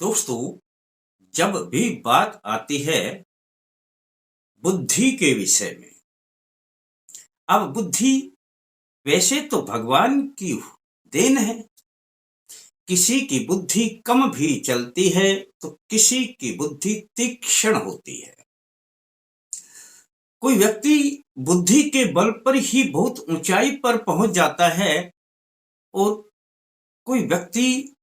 दोस्तों, जब भी बात आती है बुद्धि के विषय में। अब बुद्धि वैसे तो भगवान की देन है। किसी की बुद्धि कम भी चलती है तो किसी की बुद्धि तीक्ष्ण होती है। कोई व्यक्ति बुद्धि के बल पर ही बहुत ऊंचाई पर पहुंच जाता है और कोई व्यक्ति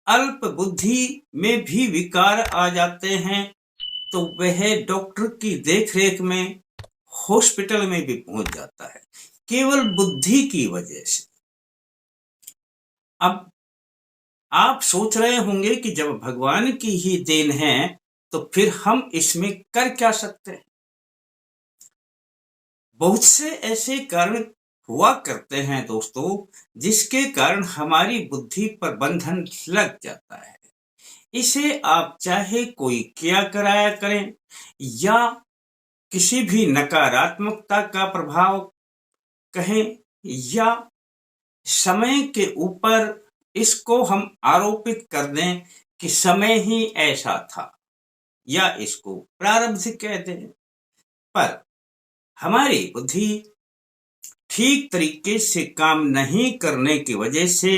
अल्प बुद्धि में भी विकार आ जाते हैं तो वह डॉक्टर की देखरेख में हॉस्पिटल में भी पहुंच जाता है, केवल बुद्धि की वजह से। अब आप सोच रहे होंगे कि जब भगवान की ही देन है तो फिर हम इसमें कर क्या सकते हैं। बहुत से ऐसे कारण हुआ करते हैं दोस्तों, जिसके कारण हमारी बुद्धि पर बंधन लग जाता है। इसे आप चाहे कोई क्या कराया करें या किसी भी नकारात्मकता का प्रभाव कहें या समय के ऊपर इसको हम आरोपित कर दें कि समय ही ऐसा था या इसको प्रारब्ध कह दें। पर हमारी बुद्धि ठीक तरीके से काम नहीं करने की वजह से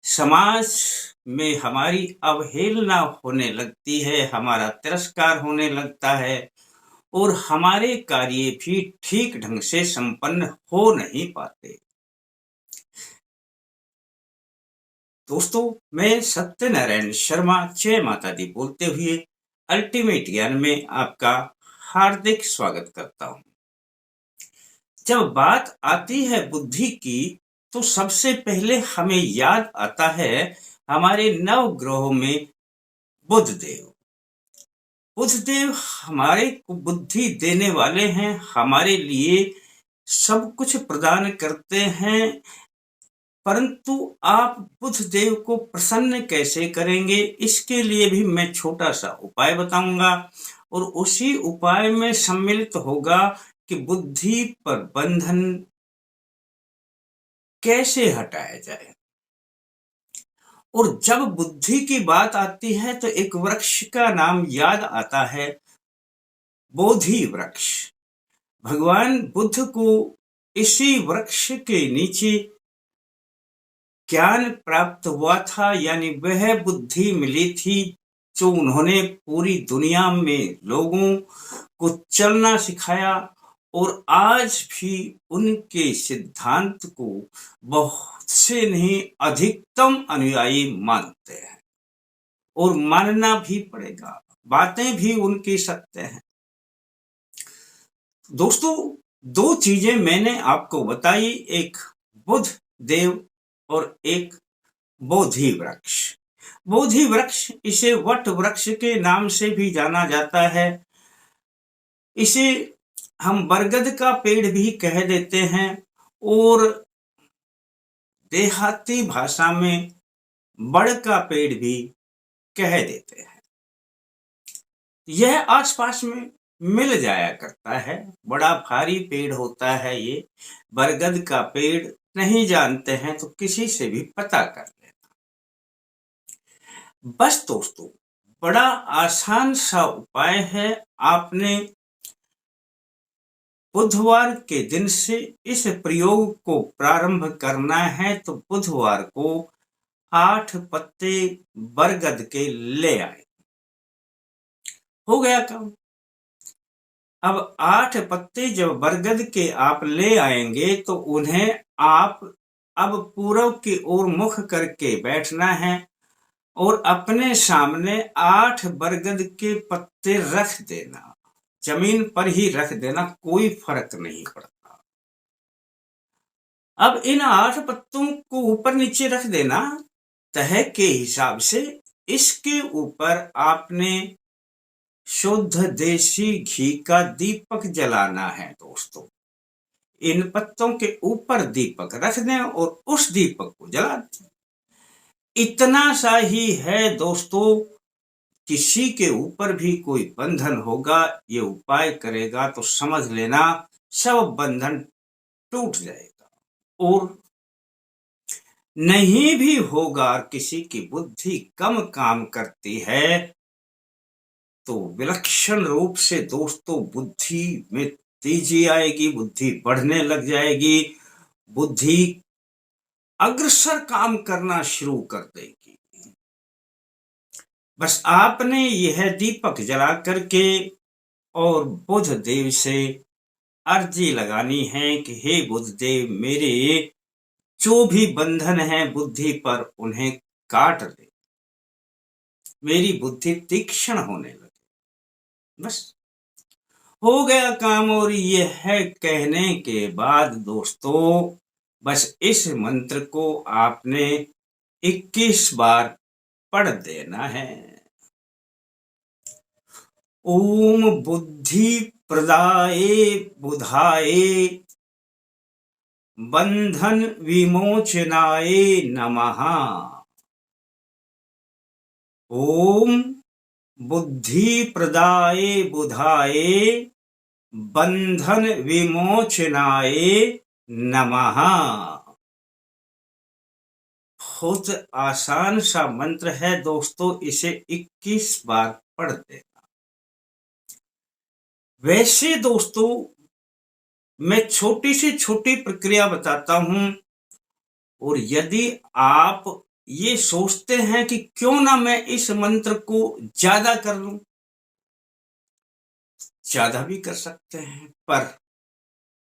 समाज में हमारी अवहेलना होने लगती है, हमारा तिरस्कार होने लगता है और हमारे कार्य भी ठीक ढंग से संपन्न हो नहीं पाते। दोस्तों, मैं सत्यनारायण शर्मा जय माता दी बोलते हुए अल्टीमेट ज्ञान में आपका हार्दिक स्वागत करता हूं। जब बात आती है बुद्धि की तो सबसे पहले हमें याद आता है हमारे नवग्रहों में बुधदेव। बुधदेव हमारे को बुद्धि देने वाले हैं, हमारे लिए सब कुछ प्रदान करते हैं। परंतु आप बुधदेव को प्रसन्न कैसे करेंगे, इसके लिए भी मैं छोटा सा उपाय बताऊंगा और उसी उपाय में सम्मिलित होगा कि बुद्धि पर बंधन कैसे हटाया जाए। और जब बुद्धि की बात आती है तो एक वृक्ष का नाम याद आता है, बोधि वृक्ष। भगवान बुद्ध को इसी वृक्ष के नीचे ज्ञान प्राप्त हुआ था, यानी वह बुद्धि मिली थी जो उन्होंने पूरी दुनिया में लोगों को चलना सिखाया और आज भी उनके सिद्धांत को बहुत से नहीं अधिकतम अनुयायी मानते हैं और मानना भी पड़ेगा, बातें भी उनकी सत्य हैं। दोस्तों, दो चीजें मैंने आपको बताई, एक बुध देव और एक बोधि वृक्ष। बोधि वृक्ष इसे वट वृक्ष के नाम से भी जाना जाता है। इसे हम बरगद का पेड़ भी कह देते हैं और देहाती भाषा में बड़ का पेड़ भी कह देते हैं। यह आसपास में मिल जाया करता है, बड़ा भारी पेड़ होता है ये। बरगद का पेड़ नहीं जानते हैं तो किसी से भी पता कर लेना। बस दोस्तों, बड़ा आसान सा उपाय है। आपने बुधवार के दिन से इस प्रयोग को प्रारंभ करना है तो बुधवार को 8 पत्ते बरगद के ले आए। हो गया काम। अब 8 पत्ते जब बरगद के आप ले आएंगे तो उन्हें आप अब पूर्व की ओर मुख करके बैठना है और अपने सामने 8 बरगद के पत्ते रख देना। जमीन पर ही रख देना, कोई फर्क नहीं पड़ता। अब इन 8 पत्तों को ऊपर नीचे रख देना तह के हिसाब से। इसके ऊपर आपने शुद्ध देसी घी का दीपक जलाना है। दोस्तों, इन पत्तों के ऊपर दीपक रख दें और उस दीपक को जला दें। इतना सा ही है दोस्तों। किसी के ऊपर भी कोई बंधन होगा, ये उपाय करेगा तो समझ लेना सब बंधन टूट जाएगा। और नहीं भी होगा और किसी की बुद्धि कम काम करती है तो विलक्षण रूप से दोस्तों बुद्धि में तेजी आएगी, बुद्धि बढ़ने लग जाएगी, बुद्धि अग्रसर काम करना शुरू कर देगी। बस आपने यह दीपक जला करके और बुध देव से अर्जी लगानी है कि हे बुध देव, मेरे जो भी बंधन है बुद्धि पर उन्हें काट दे, मेरी बुद्धि तीक्ष्ण होने लगे। बस हो गया काम। और यह कहने के बाद दोस्तों बस इस मंत्र को आपने 21 बार पढ़ देना है। ओम बुद्धि प्रदाय बुधाय बंधन विमोचनाय नमः। ओम बुद्धि प्रदाय बुधाय बंधन विमोचनाय नमः। बहुत आसान सा मंत्र है दोस्तों, इसे 21 बार पढ़ देना। वैसे दोस्तों मैं छोटी से छोटी प्रक्रिया बताता हूं, और यदि आप ये सोचते हैं कि क्यों ना मैं इस मंत्र को ज्यादा कर लूं, ज्यादा भी कर सकते हैं। पर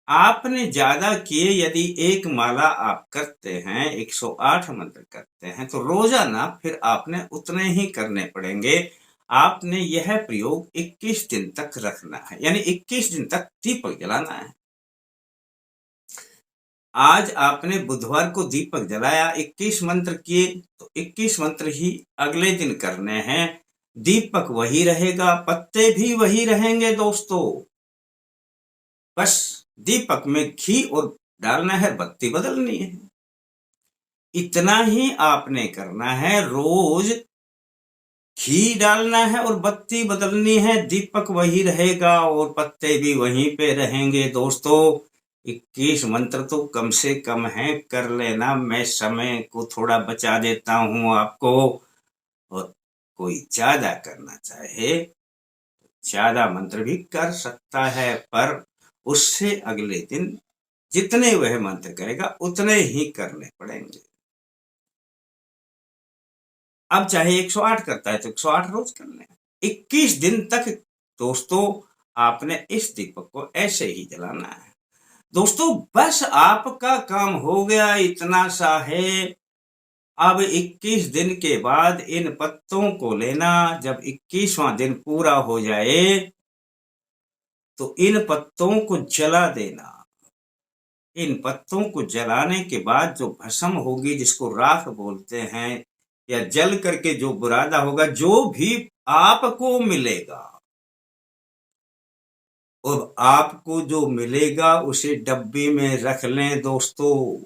आपने ज्यादा किए, यदि एक माला आप करते हैं, 108 मंत्र करते हैं, तो रोजाना फिर आपने उतने ही करने पड़ेंगे। आपने यह प्रयोग 21 दिन तक रखना है, यानी 21 दिन तक दीपक जलाना है। आज आपने बुधवार को दीपक जलाया, 21 मंत्र किए, तो 21 मंत्र ही अगले दिन करने हैं। दीपक वही रहेगा, पत्ते भी वही रहेंगे दोस्तों। बस दीपक में घी और डालना है, बत्ती बदलनी है। इतना ही आपने करना है। रोज घी डालना है और बत्ती बदलनी है, दीपक वही रहेगा और पत्ते भी वहीं पे रहेंगे दोस्तों। 21 मंत्र तो कम से कम है, कर लेना। मैं समय को थोड़ा बचा देता हूं आपको। और कोई ज्यादा करना चाहे ज्यादा मंत्र भी कर सकता है, पर उससे अगले दिन जितने वह मंत्र करेगा उतने ही करने पड़ेंगे। अब चाहे 108 करता है तो 108 रोज कर लें। 21 दिन तक दोस्तों आपने इस दीपक को ऐसे ही जलाना है। दोस्तों बस आपका काम हो गया, इतना सा है। अब 21 दिन के बाद इन पत्तों को लेना। जब 21वां दिन पूरा हो जाए तो इन पत्तों को जला देना। इन पत्तों को जलाने के बाद जो भस्म होगी, जिसको राख बोलते हैं, या जल करके जो बुरादा होगा, जो भी आपको मिलेगा, और आपको जो मिलेगा उसे डब्बी में रख लें दोस्तों।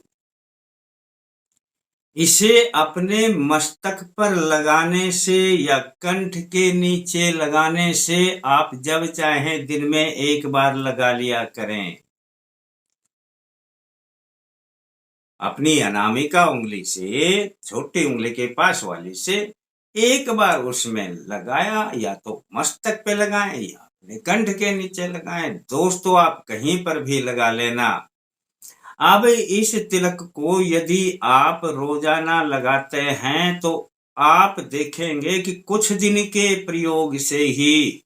इसे अपने मस्तक पर लगाने से या कंठ के नीचे लगाने से आप जब चाहें दिन में एक बार लगा लिया करें। अपनी अनामिका उंगली से, छोटी उंगली के पास वाली से एक बार उसमें लगाया, या तो मस्तक पे लगाएं या अपने कंठ के नीचे लगाएं। दोस्तों आप कहीं पर भी लगा लेना। अब इस तिलक को यदि आप रोजाना लगाते हैं तो आप देखेंगे कि कुछ दिन के प्रयोग से ही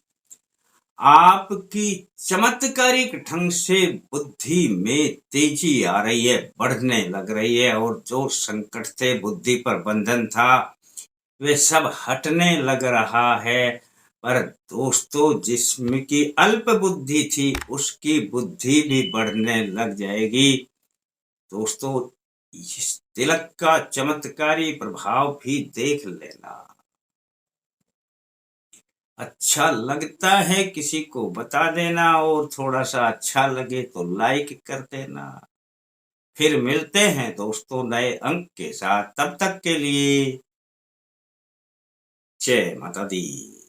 आपकी चमत्कारिक ढंग से बुद्धि में तेजी आ रही है, बढ़ने लग रही है, और जो संकट थे, बुद्धि पर बंधन था, वे सब हटने लग रहा है। पर दोस्तों जिसकी अल्प बुद्धि थी उसकी बुद्धि भी बढ़ने लग जाएगी। दोस्तों इस तिलक का चमत्कारी प्रभाव भी देख लेना। अच्छा लगता है किसी को बता देना, और थोड़ा सा अच्छा लगे तो लाइक कर देना। फिर मिलते हैं दोस्तों नए अंक के साथ, तब तक के लिए जय माता दी।